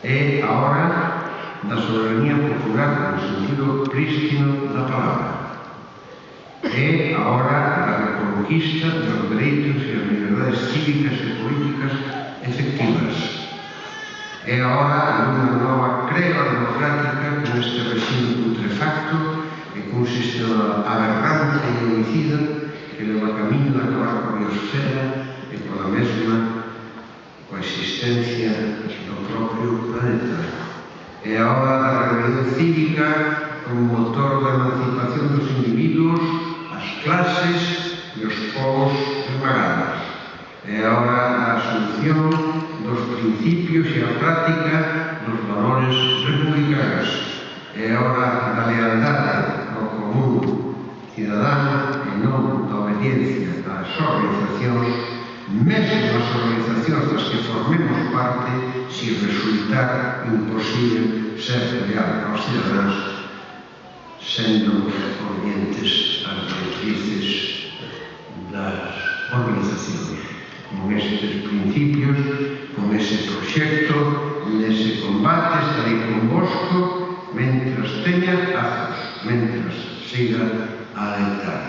É a hora da soberanía popular no sentido prístino da palabra. É a hora da reconquista dos dereitos e as liberdades cívicas e políticas efectivas. É a hora dunha nova crega democrática con este regime putrefacto e cun sistema aberrante e homicida que leva camiño de acabar coa biosfera e coa mesma coexistencia do propio planeta. É a hora da rebelión cívica como motor da emancipación dos individuos, as clases e os povos esmagados. É a hora da asunción dos principios e a práctica dos valores republicanos. É a hora da lealdade ao común cidadano e non da obediencia ás organizacións, mesmo as organizacións das que formemos parte, se resultar imposible ser leal aos cidadáns, sendo obedientes ás directrices das organizacións, con estes principios, con ese proxecto, nese combate, estarei convosco, mentras teña azos, mentras siga a alentar.